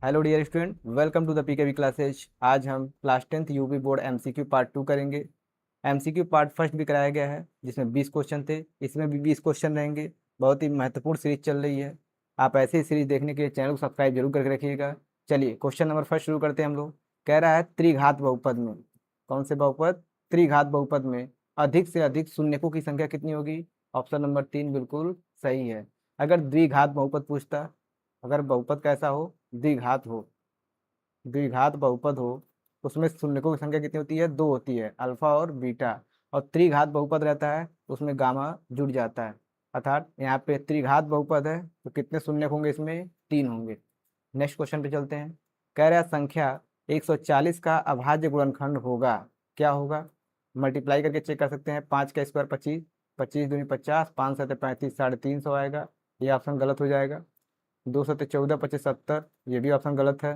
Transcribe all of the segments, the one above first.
Hello dear student, welcome to the PKV classes. आज हम class 10th UP board MCQ part 2 करेंगे। MCQ part first भी कराया गया है जिसमें 20 क्वेश्चन थे। इसमें भी 20 क्वेश्चन रहेंगे। बहुत ही महत्वपूर्ण सीरीज चल रही है। आप ऐसे ही सीरीज देखने के लिए चैनल को सब्सक्राइब जरूर करके रखिएगा। चलिए क्वेश्चन नंबर फर्स्ट शुरू करते हैं हम लोग। कह रहा है त्रिघात बहुपद में, कौन से बहुपद? त्रिघात बहुपद में अधिक से अधिक शून्यकों की संख्या कितनी होगी? ऑप्शन नंबर 3 बिल्कुल सही है। अगर द्विघात बहुपद पूछता, अगर बहुपद कैसा हो? द्विघात हो, द्विघात बहुपद हो, उसमें शून्यकों की संख्या कितनी होती है? दो होती है, अल्फा और बीटा। और त्रिघात बहुपद रहता है, उसमें गामा जुड़ जाता है। अर्थात यहाँ पे त्रिघात बहुपद है तो कितने शून्यक होंगे? इसमें 3 होंगे। नेक्स्ट क्वेश्चन पे चलते हैं। कह रहा है संख्या 140 का अभाज्य गुणनखंड होगा। क्या होगा? मल्टीप्लाई करके चेक कर सकते हैं। 5 का स्क्वायर 25, 25 दूनी 50, 5 सत्ते 35, 350 आएगा। ये ऑप्शन गलत हो जाएगा। 2 सत्ते 14, 25 70, ये भी ऑप्शन गलत है।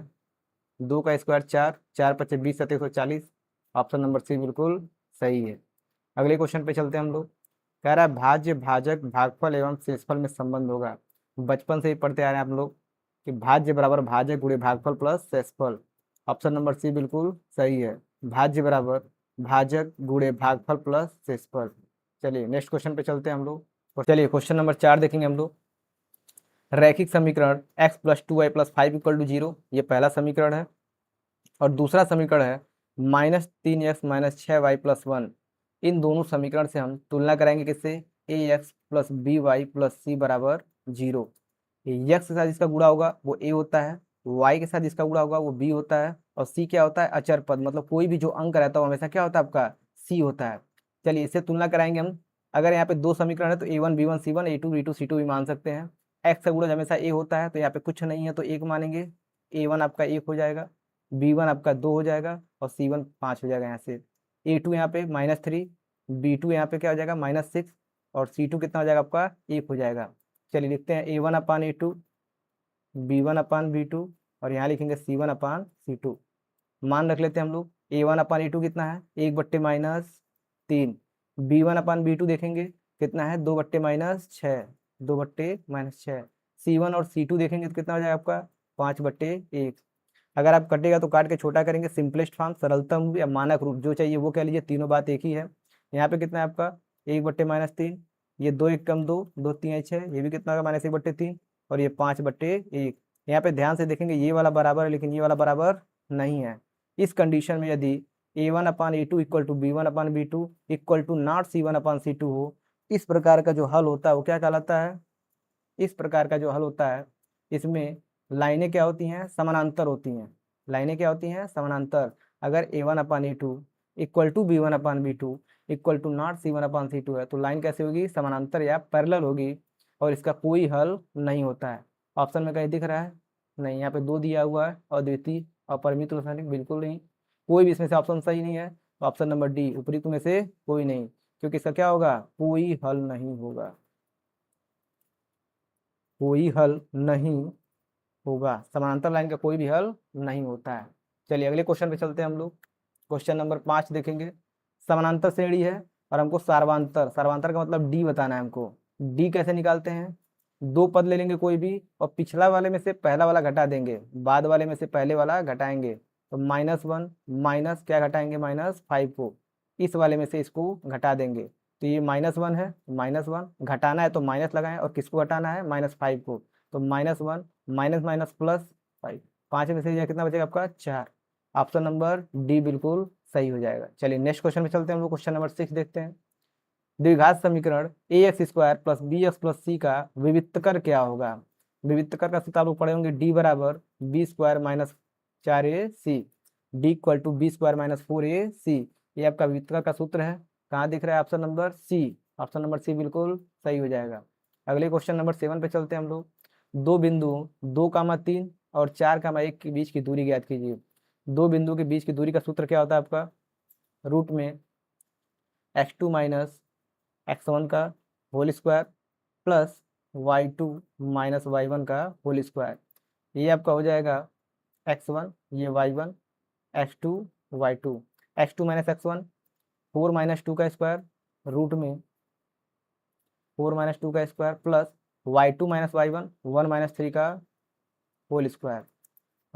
2 का स्क्वायर 4, 4 पच्चे 20 सत्ते 140, ऑप्शन नंबर सी बिल्कुल सही है। अगले क्वेश्चन पे चलते हैं हम लोग। कह रहा है भाज्य भाजक भागफल एवं शेषफल में संबंध होगा। बचपन से ही पढ़ते आ रहे हैं आप लोग कि भाज्य बराबर भाजक गुणे भागफल प्लस शेषफल। ऑप्शन नंबर सी बिल्कुल सही है। भाज्य बराबर भाजक गुणे भागफल प्लस शेषफल। चलिए नेक्स्ट क्वेश्चन पे चलते हैं हम लोग। चलिए क्वेश्चन नंबर 4 देखेंगे हम लोग। रैखिक समीकरण x plus 2y plus 5 equal to 0, ये पहला समीकरण है। और दूसरा समीकरण है -3x माइनस 6y प्लस 1। इन दोनों समीकरण से हम तुलना कराएंगे किससे? ax plus B Y plus C बराबर 0। यक्स के साथ जिसका गुणा होगा वो a होता है, y के साथ जिसका गुणा होगा वो b होता है, और c क्या होता है? अचर पद, मतलब कोई भी जो अंक रहता है वो हमेशा क्या होता है? आपका c होता है। चलिए इससे तुलना कराएंगे हम। अगर यहाँ पे दो समीकरण है तो a1 b1 c1 a2 b2 c2 भी मान सकते हैं। x का गुणज हमेशा a होता है तो यहाँ पे कुछ नहीं है तो 1 मानेंगे। a1 आपका 1 हो जाएगा, b1 आपका 2 हो जाएगा, और c1 5 हो जाएगा। यहाँ से a2 यहाँ पे -3, b2 यहाँ पे क्या हो जाएगा? -6, और c2 कितना हो जाएगा? आपका 1 हो जाएगा। चलिए लिखते हैं a1/a2, b1/b2, और यहाँ लिखेंगे c1/c2। मान रख लेते हैं हम लोग। a1/a2 कितना है? 1/-3। b1/b2 देखेंगे कितना है? 2/-6, 2/-6। c1 और c2 देखेंगे तो कितना हो जाएगा आपका? 5/1। अगर आप कटेगा तो काट के छोटा करेंगे। सिंपलेस्ट फॉर्म, सरलतम या मानक रूप जो चाहिए वो कह लीजिए, तीनों बात एक ही है। यहाँ पे कितना है आपका? 1/-3, ये 2 1 कम 2, 2 3 6, ये भी कितना होगा? -1/3, और ये 5/1। यहाँ पे ध्यान से देखेंगे ये वाला बराबर है लेकिन ये वाला बराबर नहीं है। इस कंडीशन में यदि a1/a2 equal to b1/b2 equal to not c1/c2 हो, इस प्रकार का जो हल होता है वो क्या कहलाता है? इस प्रकार का जो हल होता है, इसमें लाइनें क्या होती हैं? समानांतर होती हैं। लाइनें क्या होती हैं? समानांतर। अगर a1/a2 equal to b1/b2 equal to not c1/c2 है तो लाइन कैसे होगी? समानांतर या पैरेलल होगी, और इसका कोई हल नहीं होता है। ऑप्शन में कहीं दिख रहा है? नहीं। यहाँ पे 2 दिया हुआ है, अद्वितीय और परिमित रासायनिक, बिल्कुल नहीं। कोई भी इसमें से ऑप्शन सही नहीं है, तो ऑप्शन नंबर डी उपयुक्त में से कोई नहीं, क्योंकि इसका क्या होगा? कोई हल नहीं होगा, कोई हल नहीं होगा। समानांतर लाइन का कोई भी हल नहीं होता है। चलिए अगले क्वेश्चन पे चलते हैं हम लोग। क्वेश्चन नंबर 5 देखेंगे। समानांतर श्रेणी है और हमको सार्वंतर, सार्वंतर का मतलब डी बताना है हमको। डी कैसे निकालते हैं? दो पद ले लेंगे कोई भी, और पिछला वाले में से पहला वाला घटा देंगे, बाद वाले में से पहले वाला घटाएंगे। तो -1 माइनस क्या घटाएंगे? -5 को। इस वाले में से इसको घटा देंगे तो ये -1 है, -1 घटाना है तो माइनस लगाएं, और किसको घटाना है? -5 को। तो -1 माइनस माइनस प्लस 5, 5 में से ये कितना बचेगा आपका? 4। ऑप्शन नंबर डी बिल्कुल सही हो जाएगा। चलिए नेक्स्ट क्वेश्चन में चलते हैं हम लोग। क्वेश्चन नंबर 6 देखते हैं। द्विघात समीकरण ax² plus bx plus c का विविक्तकर क्या होगा? विविक्तकर का सूत्र आप लोग पढ़े होंगे, d बराबर b² minus 4ac, d equal to b² minus 4ac। ये आपका विविक्तकर का सूत्र है। कहाँ दिख रहा है? Option number C. Option number C बिल्कुल सही हो जाएगा। अगले क्वेश्चन नंबर 7 पे चलते हैं हम लोग। दो बिंदु 2,3 और 4,1 के बीच की दूरी ज्ञात कीजिए। दो बिंदु के बीच की दूरी का सूत्र क्या होता है आपका? रूट में x2 माइनस x1 का whole square plus y2 minus y1 का होल स्क्वायर। ये आपका हो जाएगा x1, ये y1, x2 y2। x2 minus x1 4 minus 2 का स्क्वायर, रूट में 4 माइनस 2 का square plus y2 minus y1 1 minus 3 का होल स्क्वायर।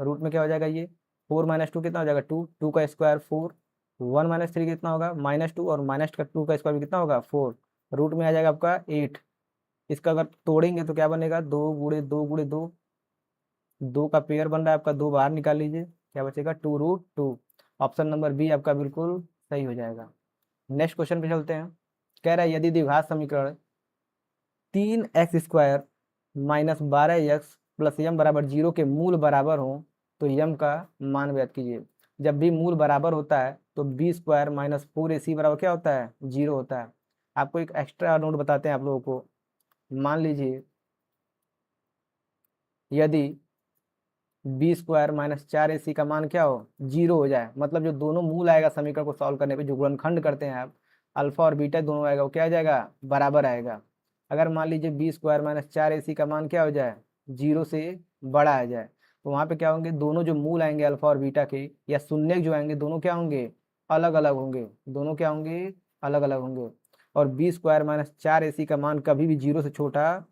रूट में क्या हो जाएगा ये 4 माइनस 2 कितना हो जाएगा 2, 2 का स्क्वायर 4, 1 माइनस 3 कितना होगा -2 और -2 का स्क्वायर भी कितना होगा 4, रूट में आ जाएगा आपका 8। इसका अगर तोड़ेंगे तो क्या बनेगा 2 गुणे 2 गुणे 2, 2 का पेयर बन रहा है आपका, 2 बाहर निकाल लीजिए, क्या बचेगा 2√2। ऑप्शन नंबर बी आपका बिल्कुल सही हो जाएगा। नेक्स्ट क्वेश्चन पे चलते हैं। कह रहा है यदि द्विघात समीकरण 3x² - 12x + m = 0 के मूल बराबर हो तो m का मान ज्ञात कीजिए। जब भी मूल बराबर होता है तो b² - 4ac बराबर क्या होता है 0 होता है। आपको एक एक्स्ट्रा नोट बताते हैं आप लोगों को। मान लीजिए यदि b² - 4ac का मान क्या हो 0 हो जाए, मतलब जो दोनों मूल आएगा समीकरण को सॉल्व करने पे, जो गुणनखंड करते हैं आप, अल्फा और बीटा दोनों आएगा, वो क्या आ जाएगा बराबर आएगा। अगर मान लीजिए b² - 4ac का मान क्या हो जाए 0 से बड़ा आ जाए, तो वहाँ पे क्या होंगे दोनों जो मूल आएंगे अल्फा और बीटा के या शून्य जो आएंगे दोनों क्या होंगे अलग अलग होंगे, दोनों क्या होंगे अलग अलग होंगे। और b² - 4ac का मान कभी भी 0 से छोटा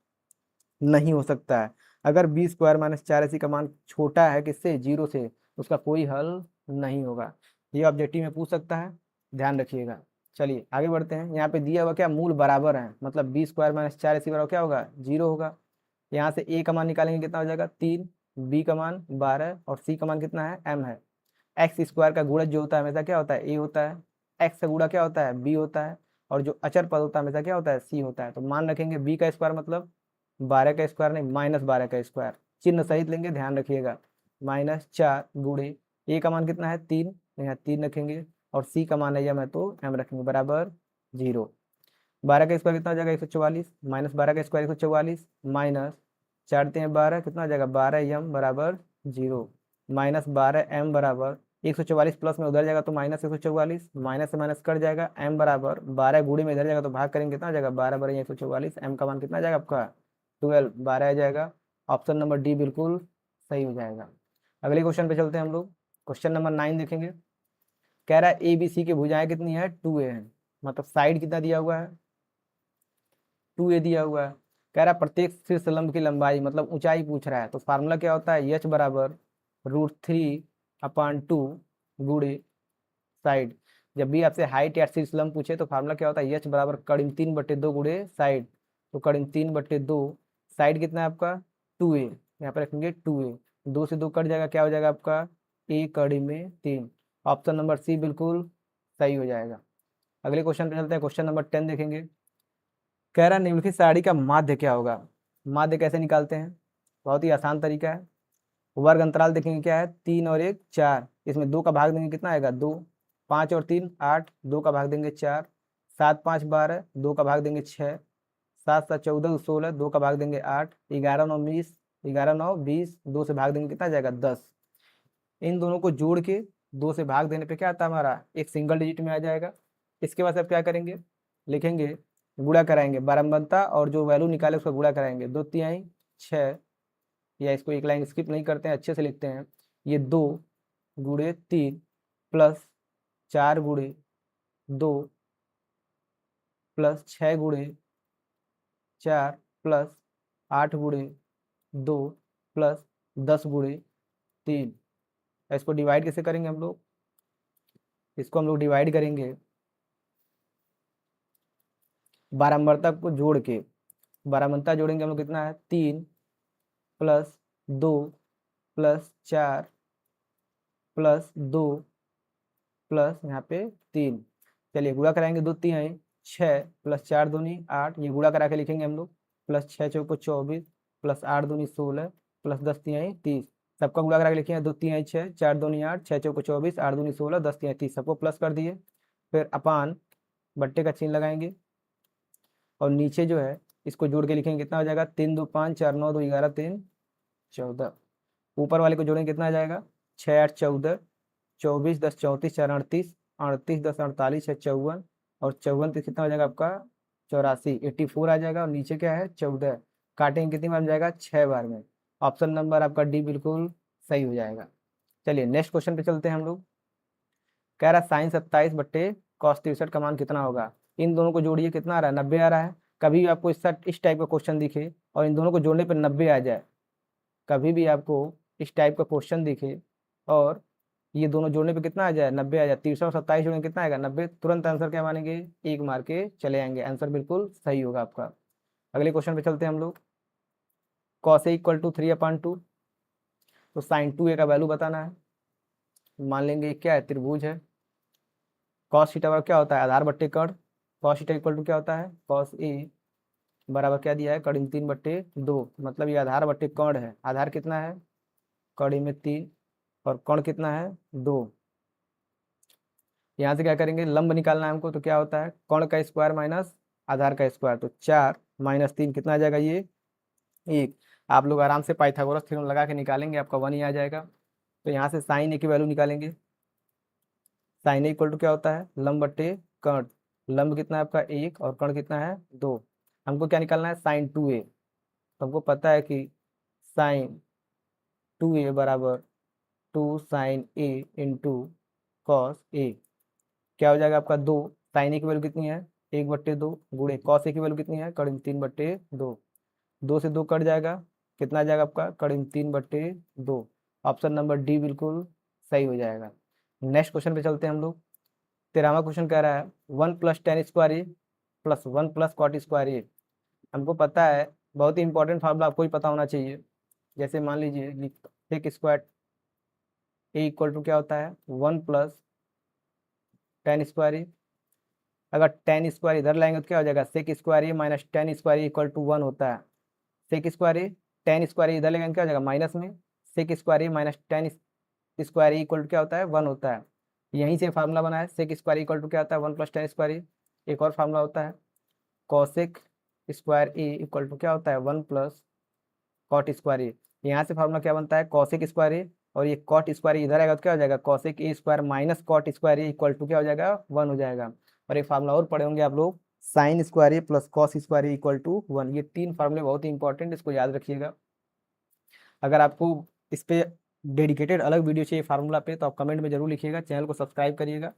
नहीं हो सकता है। अगर b² - 4ac का मान छोटा है किससे 0 से, उसका कोई हल नहीं होगा। ये ऑब्जेक्टिव में पूछ सकता है, ध्यान रखिएगा। चलिए आगे बढ़ते हैं। यहाँ पे दिया हुआ क्या मूल बराबर है, मतलब b² - 4ac बराबर क्या होगा 0 होगा। यहाँ से a का मान निकालेंगे कितना हो जाएगा 3, b का मान 12 और c का मान कितना है m है। x² का गुणज जो होता है हमेशा क्या होता है a होता है, x का गुणा क्या होता है b होता है, और जो अचर पद होता है हमेशा क्या होता है c होता है। तो मान रखेंगे b का स्क्वायर मतलब 12 का स्क्वायर नहीं -12 का स्क्वायर, चिन्ह सहित लेंगे ध्यान रखिएगा। -4 गुणे a का मान कितना है 3, यहाँ 3 रखेंगे, और c का मान है m है तो m रखेंगे बराबर 0। 12 का स्क्वायर कितना हो जाएगा 144, -12 का स्क्वायर 144, माइनस 4 3 12 कितना हो जाएगा 12m बराबर 0, -12m बराबर 144 प्लस में उधर जाएगा तो -144, माइनस से माइनस कट जाएगा, m बराबर 12 गुणे में इधर जाएगा तो भाग करेंगे कितना हो जाएगा 12 12 144, m का मान कितना आ जाएगा आपका 12 12 आ जाएगा। ऑप्शन नंबर डी बिल्कुल सही हो जाएगा। अगले क्वेश्चन पे चलते हैं हम लोग। क्वेश्चन नंबर 9 देखेंगे। कह रहा है ए बी सी की भुजाएं कितनी है 2a है, मतलब साइड कितना दिया हुआ है 2a दिया हुआ है। कह रहा है प्रत्येक शीर्ष लंब की लंबाई मतलब ऊंचाई पूछ रहा है, तो फार्मूला क्या होता है h बराबर √3/2 गुणे साइड। जब भी आपसे हाइट या शीर्ष लंब पूछे तो फार्मूला क्या होता है h बराबर कड़िम 3/2 गुणे साइड। तो कड़िम 3/2, साइड कितना है आपका 2a, यहाँ पर रखेंगे 2a, 2 से 2 कट जाएगा, क्या हो जाएगा आपका a कड़ी में 3। ऑप्शन नंबर सी बिल्कुल सही हो जाएगा। अगले क्वेश्चन पे चलते हैं। क्वेश्चन नंबर 10 देखेंगे। कह रहा निम्नलिखित सारणी का माध्य क्या होगा। माध्य कैसे निकालते हैं, बहुत ही आसान तरीका है। वर्ग अंतराल देखेंगे क्या है 3 और 1 4, इसमें 2 का भाग देंगे कितना आएगा 2, 5 और 3 8, 2 का भाग देंगे 4, 7 5 12, 2 का भाग देंगे 6, 7 7 14 16, 2 का भाग देंगे 8, 11 9 20, 11 9 20, 2 से भाग देंगे कितना जाएगा 10। इन दोनों को जोड़ के 2 से भाग देने पे क्या आता है हमारा एक सिंगल डिजिट में आ जाएगा। इसके बाद आप क्या करेंगे लिखेंगे गुणा कराएंगे बारंबारता, और जो वैल्यू निकाले उसका गुणा कराएंगे 2 तिहाई 6, या इसको एक लाइन स्किप नहीं करते हैं अच्छे से लिखते हैं, ये 2 गुणे 3 प्लस 4 गुणे 2 प्लस 6 गुणे 4 प्लस 8 गुणे 2 प्लस 10 गुणे 3। इसको डिवाइड कैसे करेंगे हम लोग, इसको हम लोग डिवाइड करेंगे बारंबारता को जोड़ के। बारंबारता जोड़ेंगे हम लोग कितना है 3 प्लस 2 प्लस 4 प्लस 2 प्लस यहाँ पे 3। चलिए गुणा कराएंगे 2 तिहाई 6 प्लस 4 दूनी 8, ये गुणा करा के लिखेंगे हम लोग, प्लस 6 चौको 24 प्लस 8 दूनी 16 प्लस 10 तिहाई 30। सबका गुणा करा के लिखेंगे 2 तिहाई 6, 4 दूनी 8, 6 चौको 24, 8 दूनी 16, 10 तिहाई 30, सबको प्लस कर दिए। फिर अपान बट्टे का चिन्ह लगाएंगे, और नीचे जो है इसको जोड़ के लिखेंगे कितना हो जाएगा 3 2 5 4 9 2 11 3 14। ऊपर वाले को जोड़ेंगे कितना आ जाएगा 6 8 14, 24 10 34 4 38, 38 10 48 है 54, और 54 तो कितना हो जाएगा आपका 84, 84 आ जाएगा, और नीचे क्या है 14। काटेंगे कितनी बार में जाएगा 6 बार में। ऑप्शन नंबर आपका डी बिल्कुल सही हो जाएगा। चलिए नेक्स्ट क्वेश्चन पे चलते हैं हम लोग। कह रहा साइन 27 बट्टे कॉस 63 का मान कितना होगा। इन दोनों को जोड़िए कितना आ रहा है 90 आ रहा है। कभी भी आपको इस टाइप का क्वेश्चन दिखे और इन दोनों को जोड़ने पर 90 आ जाए, कभी भी आपको इस टाइप का क्वेश्चन दिखे और ये दोनों जोड़ने पे कितना आ जाए 90 आ जाए, 327 जोड़ने कितना आएगा 90, तुरंत आंसर क्या मानेंगे 1 मार के चले आएंगे, आंसर बिल्कुल सही होगा आपका। अगले क्वेश्चन पे चलते हैं हम लोग। कॉस ए इक्वल टू 3/2, तो साइन 2a का वैल्यू बताना है। मान लेंगे क्या है, त्रिभुज है। कॉस थीटा बराबर क्या होता है, आधार बट्टे कर्ण। कॉस थीटा इक्वल टू क्या होता है, कॉस ए बराबर क्या दिया है, कर्ण 3/2, मतलब ये आधार बट्टे कर्ण है। आधार कितना है, कर्ण में 3 और कर्ण कितना है 2। यहाँ से क्या करेंगे, लंब निकालना है हमको, तो क्या होता है कर्ण का स्क्वायर माइनस आधार का स्क्वायर, तो 4 - 3 कितना आ जाएगा ये 1। आप लोग आराम से पाइथागोरस थ्योरम लगा के निकालेंगे, आपका 1 ही आ जाएगा। तो यहाँ से साइन ए की वैल्यू निकालेंगे। साइन ए इक्वल टू क्या होता है, लंब बट्टे कर्ण। लंब कितना है आपका 1 और कर्ण कितना है 2। हमको क्या निकालना है साइन 2a, तो हमको पता है कि साइन 2a बराबर 2 sign A into cos A. क्या हो जाएगा आपका 2, साइन ए की वैल्यू कितनी है 1/2 गुणे कॉस ए की वैल्यू कितनी है कर्ण 3/2। 2 से 2 कट जाएगा, कितना आ जाएगा आपका कर्ण 3/2। ऑप्शन नंबर डी बिल्कुल सही हो जाएगा। नेक्स्ट क्वेश्चन पे चलते हैं हम लोग। 13वां क्वेश्चन कह रहा है 1 + tan square A plus 1 + cot square ए। हमको पता है, बहुत ही इंपॉर्टेंट फार्मूला आपको ही पता होना चाहिए। जैसे मान लीजिए sec square A equal to क्या होता है 1 + tan स्क्वायर ए। अगर tan स्क्वायर इधर लाएंगे तो क्या हो जाएगा sec square A minus tan square A equal to 1 होता है। Sec square A tan square A इधर लेंगे क्या हो जाएगा माइनस में, sec square A minus tan square A equal to क्या होता है 1 होता है। यहीं से फार्मूला बना है, सेक स्क्वायर इक्वल टू क्या होता है 1 + tan स्क्वायर ए। एक और फार्मूला होता है cosec square A equal to क्या होता है 1 + कॉट स्क्वायर ए। यहाँ से फार्मूला क्या बनता है कॉसेक स्क्वायर ए, और ये कॉट स्क्वायर इधर आएगा तो क्या हो जाएगा cosec A square minus cot square A equal to क्या हो जाएगा 1 हो जाएगा। और एक फार्मूला और पढ़े होंगे आप लोग, sine square A plus cos square A equal to 1। ये 3 फार्मूले बहुत ही इंपॉर्टेंट, इसको याद रखिएगा। अगर आपको इस पे डेडिकेटेड अलग वीडियो चाहिए फार्मूला पे, तो आप कमेंट में जरूर लिखिएगा, चैनल को सब्सक्राइब करिएगा,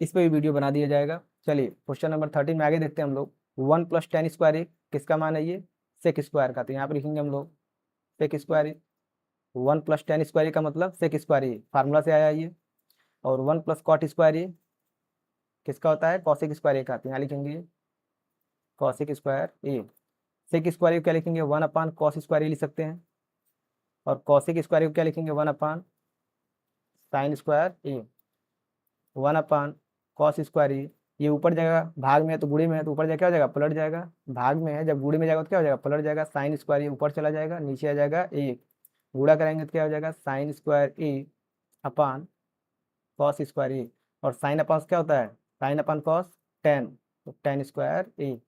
इस पे भी वीडियो बना दिया जाएगा। चलिए क्वेश्चन नंबर 13 में आगे देखते हैं हम लोग। 1 + tan स्क्वायर ए किसका मान है, ये सेक स्क्वायर का, तो यहाँ पे लिखेंगे हम लोग सेक स्क्वायर ए। 1 + tan स्क्वायर ए का मतलब सेक स्क्वायर ए, फार्मूला से आया ये। और 1 + कॉट स्क्वायर ए किसका होता है कॉसेक स्क्वायर ए का, तो यहाँ लिखेंगे कॉसेक स्क्वायर ए। सेक स्क्वायर ए क्या लिखेंगे 1/cos स्क्वायर ए लिख सकते हैं, और कॉसेक स्क्वायर ए क्या लिखेंगे 1/sin स्क्वायर ए। 1/cos स्क्वायर ए, ये ऊपर जाएगा भाग में है तो गुणे में है, तो ऊपर जाएगा क्या हो जाएगा पलट जाएगा, भाग में है जब गुणे में जाएगा तो क्या हो जाएगा पलट जाएगा। साइन स्क्वायर ए ऊपर चला जाएगा, नीचे आ जाएगा ए, गुणा करेंगे तो क्या हो जाएगा साइन स्क्वायर ए अपान कॉस स्क्वायर ए। और साइन अपान क्या होता है साइन अपान कॉस टेन, तो टेन स्क्वायर ए।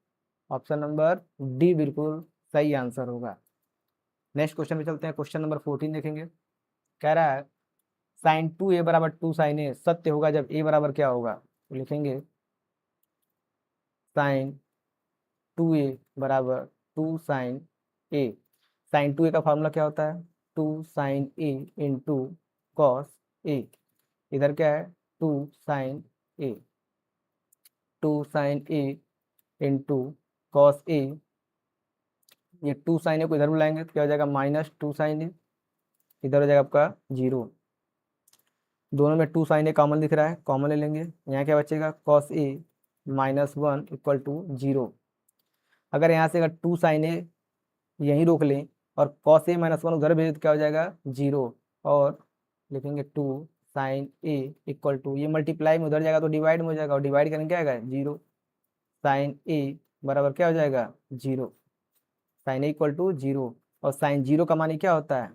ऑप्शन नंबर डी बिल्कुल सही आंसर होगा। नेक्स्ट क्वेश्चन पे चलते हैं, क्वेश्चन नंबर 14 देखेंगे। कह रहा है साइन 2a बराबर 2 साइन ए सत्य होगा जब ए बराबर क्या होगा, तो लिखेंगे साइन 2a बराबर 2 साइन ए। साइन 2a का फार्मूला क्या होता है 2 sign A into cos A. इधर क्या है 2 sign A, 2 sign A into cos A. ये 2 साइन ए को इधर बुलाएंगे तो क्या हो जाएगा -2 साइन ए, इधर हो जाएगा आपका 0। दोनों में 2 साइन ए कॉमन दिख रहा है, कॉमन ले लेंगे, यहाँ क्या बचेगा कॉस ए -1 इक्वल टू 0। अगर यहाँ से अगर 2 साइन ए यहीं रोक लें और कॉस ए -1 उधर भेज तो क्या हो जाएगा 0, और लिखेंगे 2 साइन ए इक्वल टू, ये मल्टीप्लाई में उधर जाएगा तो डिवाइड में हो जाएगा, और डिवाइड करेंगे क्या आएगा 0। साइन ए बराबर क्या हो जाएगा 0, साइन ए इक्वल टू 0। और साइन 0 का मान क्या होता है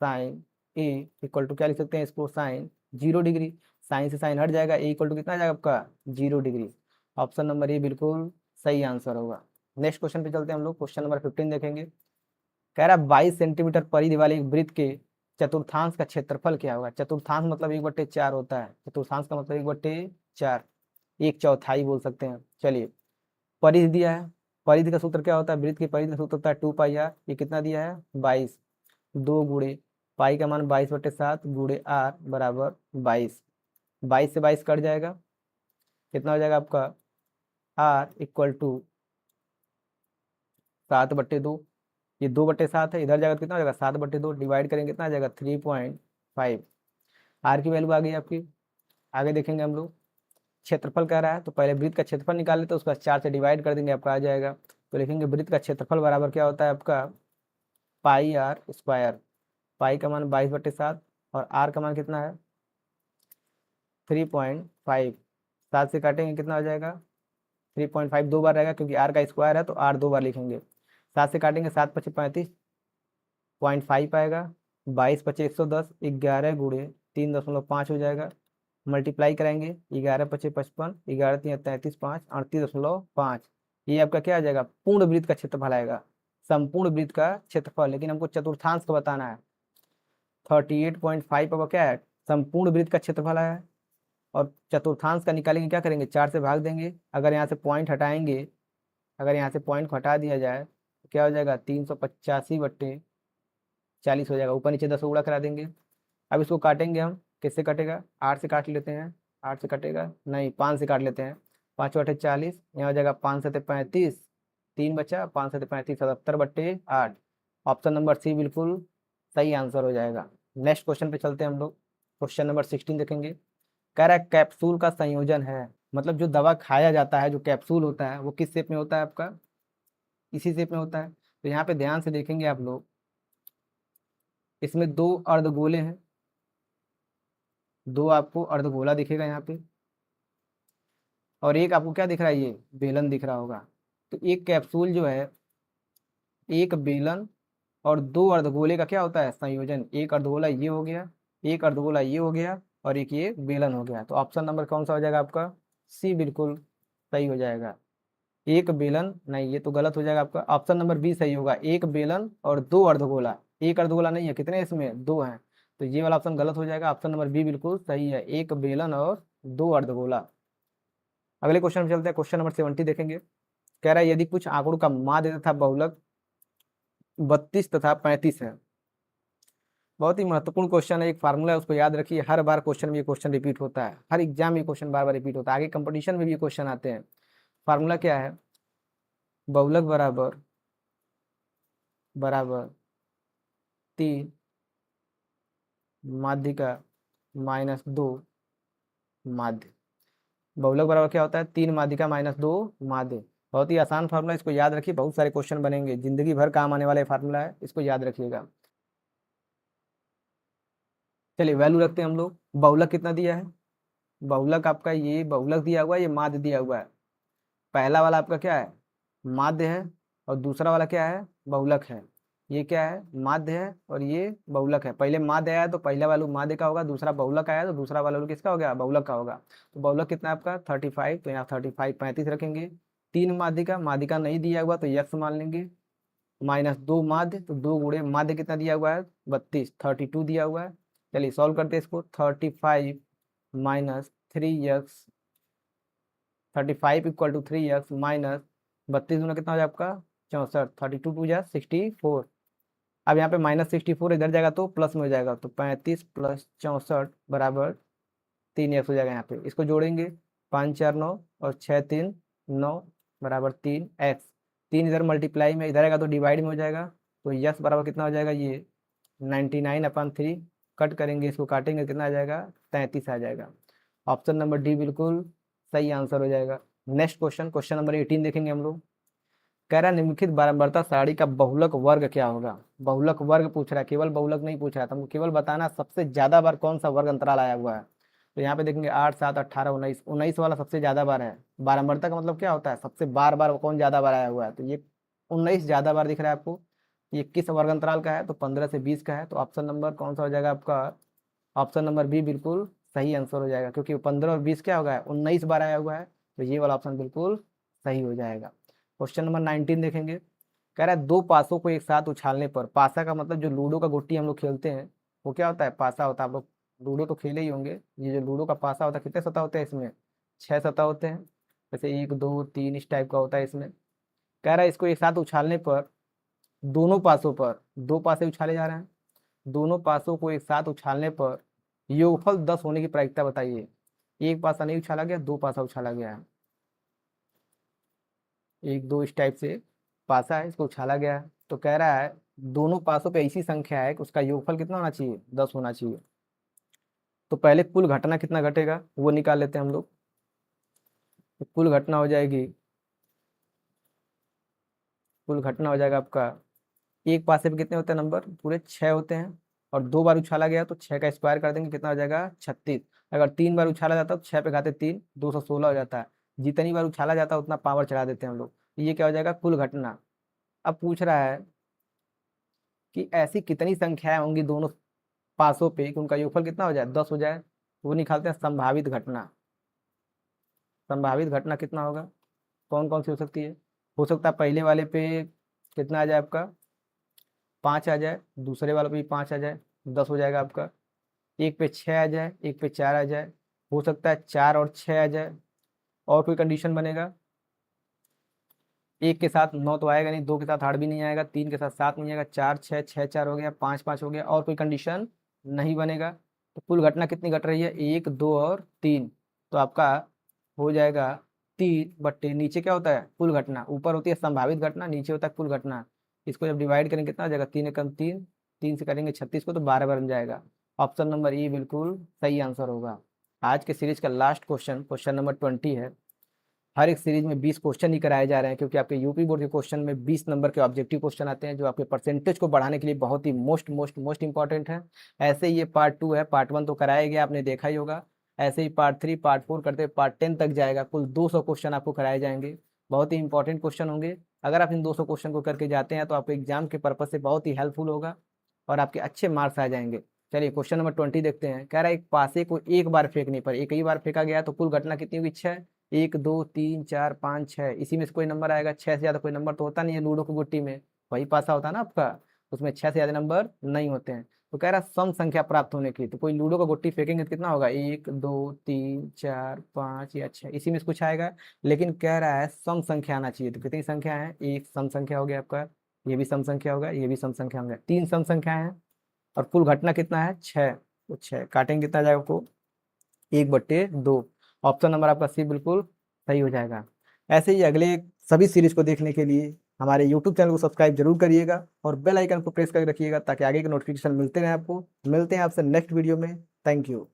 साइन ए इक्वल टू क्या लिख सकते हैं इसको साइन 0 डिग्री। साइन से साइन हट जाएगा, ए इक्वल टू कितना आ जाएगा आपका 0 डिग्री। ऑप्शन नंबर ए बिल्कुल सही आंसर होगा। नेक्स्ट क्वेश्चन पे चलते हैं हम लोग, क्वेश्चन नंबर 15 देखेंगे। कह रहा है 22 सेंटीमीटर परिधि वाले एक वृत्त के चतुर्थांश का क्षेत्रफल क्या होगा। चतुर्थांश मतलब 1/4 होता है, चतुर्थांश का मतलब 1/4, 1/4 बोल सकते हैं। चलिए परिधि दिया है, परिधि का सूत्र क्या होता है, वृत्त की परिधि का सूत्र होता है 2πr। ये कितना दिया है 22, 2 गुणे पाई का मान 22/7 गुणे r बराबर 22। 22 से 22 कट जाएगा, कितना हो जाएगा आपका r इक्वल टू 7/2। ये 2/7 है, इधर जाएगा तो कितना हो जाएगा 7/2, डिवाइड करेंगे कितना आ जाएगा 3.5। आर की वैल्यू आ गई आपकी। आगे देखेंगे हम लोग, क्षेत्रफल कह रहा है तो पहले वृत्त का क्षेत्रफल निकाल लेते हैं, उसका 4 से डिवाइड कर देंगे, आपका आ जाएगा। तो लिखेंगे वृत्त का क्षेत्रफल बराबर क्या होता है आपका पाई आर स्क्वायर। पाई का मान 22/7 और आर का मान कितना है 3.5। 7 से काटेंगे कितना हो जाएगा 3.5 दो बार रहेगा क्योंकि आर का स्क्वायर है तो आर दो बार लिखेंगे। 7 से काटेंगे 7×5 = 35.5 आएगा। 22×5 = 110, 11 × 3.5 हो जाएगा। मल्टीप्लाई कराएंगे 11×5 = 55, 11×3 = 33, 5 38.5। ये आपका क्या आ जाएगा पूर्ण वृत्त का क्षेत्रफल आएगा, संपूर्ण वृत्त का क्षेत्रफल। लेकिन हमको चतुर्थांश का बताना है। 38.5 आपका क्या है संपूर्ण वृत्त का क्षेत्रफल है, और चतुर्थांश का निकालेंगे क्या करेंगे 4 से भाग देंगे। अगर यहाँ से पॉइंट हटाएंगे, अगर यहाँ से पॉइंट को हटा दिया जाए तो क्या हो जाएगा 385/40 हो जाएगा। ऊपर नीचे 10 गुणा करा देंगे। अब इसको काटेंगे हम, किससे कटेगा 8 से काट लेते हैं। 8 से कटेगा नहीं 5 से काट लेते हैं। 5×8 = 40, यहाँ हो जाएगा 5×7 = 35, 3 बचा, 5×7 = 35, 77/8। ऑप्शन नंबर सी बिल्कुल सही आंसर हो जाएगा। नेक्स्ट क्वेश्चन पे चलते हैं हम लोग। क्वेश्चन नंबर 16 देखेंगे। कह रहा है कैप्सूल का संयोजन है, मतलब जो दवा खाया जाता है जो कैप्सूल होता है वो किस शेप में होता है आपका इसी शेप में होता है। तो यहाँ पे ध्यान से देखेंगे आप लोग, इसमें 2 अर्धगोले हैं, 2 आपको अर्धगोला दिखेगा यहाँ पे, और एक आपको क्या दिख रहा है ये बेलन दिख रहा होगा। तो एक कैप्सूल जो है एक बेलन और 2 अर्धगोले का क्या होता है संयोजन। एक अर्धगोला ये हो गया, एक अर्धगोला ये हो गया, और एक ये बेलन हो गया। तो ऑप्शन नंबर कौन सा हो जाएगा आपका सी बिल्कुल सही हो जाएगा। एक बेलन नहीं, ये तो गलत हो जाएगा आपका। ऑप्शन नंबर बी सही होगा, एक बेलन और 2 अर्धगोला। एक अर्धगोला नहीं है, कितने इसमें 2 हैं, तो ये वाला ऑप्शन गलत हो जाएगा। ऑप्शन नंबर बी बिल्कुल सही है, एक बेलन और 2 अर्धगोला। अगले क्वेश्चन में चलते हैं। क्वेश्चन नंबर 70 देखेंगे। कह रहा है यदि कुछ आंकड़ों का माध्य तथा बहुलक 32 तथा 35 है। बहुत ही महत्वपूर्ण क्वेश्चन है, एक फार्मूला है उसको याद रखिए। हर बार क्वेश्चन में ये क्वेश्चन रिपीट होता है, हर एग्जाम में क्वेश्चन बार बार रिपीट होता है, आगे कंपटीशन में भी ये क्वेश्चन आते हैं। फार्मूला क्या है बहुलक बराबर बराबर 3 माध्यिका -2 माध्य। बहुलक बराबर क्या होता है 3 माध्यिका -2 माध्य। बहुत ही आसान फार्मूला, इसको याद रखिए, बहुत सारे क्वेश्चन बनेंगे, जिंदगी भर काम आने वाला फार्मूला है, इसको याद रखिएगा। चलिए वैल्यू रखते हैं हम लोग। बहुलक कितना दिया है, बहुलक आपका ये बहुलक दिया हुआ है, ये माध्य दिया हुआ है। पहला वाला आपका क्या है माध्य है, और दूसरा वाला क्या है बहुलक है। ये क्या है माध्य है और ये बहुलक है। पहले माध्य आया तो पहला वाला माध्य का होगा, दूसरा बहुलक आया तो दूसरा वाला किसका हो गया बहुलक का होगा। तो बहुलक कितना है आपका 35, तो यहाँ 35 35 रखेंगे। 3 माध्यिका, माध्यिका नहीं दिया हुआ तो यक्स मान लेंगे। -2 माध्य, तो 2 गुणे माध्य कितना दिया हुआ है 32, 32 दिया हुआ है। चलिए सॉल्व करते हैं इसको। 35 - 3x, 35 = 3x माइनस 32 गुना कितना हो जाए आपका 64, 32 2 जा 64। अब यहाँ पे -64 इधर जाएगा तो प्लस में हो जाएगा, तो 35 + 64 बराबर 3x हो जाएगा। यहाँ पे इसको जोड़ेंगे 5 4 9 और 6 3 9 बराबर 3x। 3 इधर मल्टीप्लाई में, इधर आएगा तो डिवाइड में हो जाएगा, तो यस बराबर कितना हो जाएगा ये 99/3। कट करेंगे इसको, काटेंगे कितना आ जाएगा 33 आ जाएगा। ऑप्शन नंबर डी बिल्कुल सही आंसर हो जाएगा। नेक्स्ट क्वेश्चन, क्वेश्चन नंबर 18 देखेंगे हम लोग। कह रहा है निम्नलिखित बारंबारता सारणी का बहुलक वर्ग क्या होगा। बहुलक वर्ग पूछ रहा है, केवल बहुलक नहीं पूछ रहा है, तो हमको केवल बताना सबसे ज्यादा बार कौन सा वर्ग अंतराल आया हुआ है। तो यहाँ पे देखेंगे 8 7 18 19, 19 वाला सबसे ज्यादा बार है। बारंबारता का मतलब क्या होता है सबसे बार बार कौन ज्यादा बार आया हुआ है, तो ये 19 ज्यादा बार दिख रहा है आपको। ये किस वर्ग अंतराल का है, तो 15 से 20 का है। तो ऑप्शन नंबर कौन सा हो जाएगा आपका ऑप्शन नंबर बी बिल्कुल सही आंसर हो जाएगा, क्योंकि 15 और 20 क्या होगा 19 बार आया हुआ है, तो ये वाला ऑप्शन बिल्कुल सही हो जाएगा। क्वेश्चन नंबर 19 देखेंगे। कह रहा है 2 पासों को एक साथ उछालने पर, पासा का मतलब जो लूडो का गुट्टी हम लोग खेलते हैं वो क्या होता है पासा होता है। आप लोग लूडो तो खेले ही होंगे, ये जो लूडो का पासा होता है कितने सतह होते हैं इसमें 6 सतह होते हैं, जैसे 1 2 3 इस टाइप का होता है इसमें। कह रहा है इसको एक साथ उछालने पर दोनों पासों पर, 2 पासे उछाले जा रहे हैं, दोनों पासों को एक साथ उछालने पर योगफल 10 होने की प्रायिकता बताइए। एक पासा नहीं उछाला गया, 2 पासा उछाला गया है, 1 2 इस टाइप से पासा है, इसको उछाला गया है। तो कह रहा है दोनों पासों पे ऐसी संख्या है कि उसका योगफल कितना होना चाहिए, 10 होना चाहिए। तो पहले कुल घटना कितना घटेगा वो निकाल लेते हैं हम लोग। तो कुल घटना हो जाएगी, कुल घटना हो जाएगा आपका, एक पासे पे कितने होते हैं नंबर, पूरे 6 होते हैं। और 2 बार उछाला गया तो 6 का स्क्वायर कर देंगे, कितना हो जाएगा 36। अगर 3 बार उछाला जाता तो 6 पे घाते 3, 216 हो जाता है। जितनी बार उछाला जाता है उतना पावर चढ़ा देते हैं हम लोग। ये क्या हो जाएगा, कुल घटना। अब पूछ रहा है कि ऐसी कितनी संख्याएं होंगी दोनों पासों पे कि उनका योगफल कितना हो जाए, 10 हो जाए। वो निकालते हैं संभावित घटना। संभावित घटना कितना होगा, कौन कौन सी हो सकती है। हो सकता है पहले वाले पे कितना आ जाए आपका, 5 आ जाए, दूसरे वाले पे भी 5 आ जाए, 10 हो जाएगा आपका। एक पे 6 आ जाए, एक पे 4 आ जाए। हो सकता है 4 और 6 आ जाए। और कोई कंडीशन बनेगा, एक के साथ 9 तो आएगा नहीं, 2 के साथ 8 भी नहीं आएगा, 3 के साथ 7 नहीं आएगा, 4 6 6 4 हो गया, 5 5 हो गया, और कोई कंडीशन नहीं बनेगा। तो कुल घटना कितनी घट रही है, 1 2 और 3। तो आपका हो जाएगा 3/, नीचे क्या होता है कुल घटना, ऊपर होती है संभावित घटना, नीचे होता है कुल घटना। इसको जब डिवाइड करेंगे कितना हो जाएगा, 3 एकम 3, 3 से करेंगे 36 को तो 12 बन जाएगा। ऑप्शन नंबर ई बिल्कुल सही आंसर होगा। आज के सीरीज का लास्ट क्वेश्चन, क्वेश्चन नंबर 20 है। हर एक सीरीज में 20 क्वेश्चन ही कराए जा रहे हैं, क्योंकि आपके यूपी बोर्ड के क्वेश्चन में 20 नंबर के ऑब्जेक्टिव क्वेश्चन आते हैं, जो आपके परसेंटेज को बढ़ाने के लिए बहुत ही मोस्ट मोस्ट मोस्ट इंपॉर्टेंट है। ऐसे ही ये पार्ट 2 है, पार्ट 1 तो कराया गया, आपने देखा ही होगा। ऐसे ही पार्ट 3 पार्ट 4 करते पार्ट 10 तक जाएगा। कुल 200 क्वेश्चन आपको कराए जाएंगे, बहुत ही इंपॉर्टेंट क्वेश्चन होंगे। अगर आप इन 200 क्वेश्चन को करके जाते हैं तो आपको एग्जाम के पर्पज से बहुत ही हेल्पफुल होगा और आपके अच्छे मार्क्स आ जाएंगे। चलिए क्वेश्चन नंबर 20 देखते हैं। कह रहा है एक पासे को एक बार फेंकने पर, एक ही बार फेंका गया तो कुल घटना कितनी होगी, 6। 1 2 3 4 5 6, इसी में से कोई नंबर आएगा। 6 से ज्यादा कोई नंबर तो होता नहीं है लूडो की गुट्टी में, वही पासा होता है ना आपका, उसमें 6 से ज्यादा नंबर नहीं होते हैं। तो कह रहा है सम संख्या प्राप्त होने की, तो कोई लूडो का गुट्टी फेंकेंगे तो कितना होगा, 1 2 3 4 5 या 6, इसी में से कुछ आएगा। लेकिन कह रहा है सम संख्या आना चाहिए, तो कितनी संख्या है, एक सम संख्या हो गया आपका, ये भी सम संख्या होगा, ये भी सम संख्या होगा, 3 सम संख्या है। और कुल घटना कितना है, 6। तो 6 काटेंगे कितना जाएगा आपको, 1/2। ऑप्शन नंबर आपका सी बिल्कुल सही हो जाएगा। ऐसे ही अगले सभी सीरीज को देखने के लिए हमारे यूट्यूब चैनल को सब्सक्राइब जरूर करिएगा और बेल आइकन को प्रेस करके रखिएगा, ताकि आगे के नोटिफिकेशन मिलते रहें आपको। मिलते हैं आपसे नेक्स्ट वीडियो में। Thank you.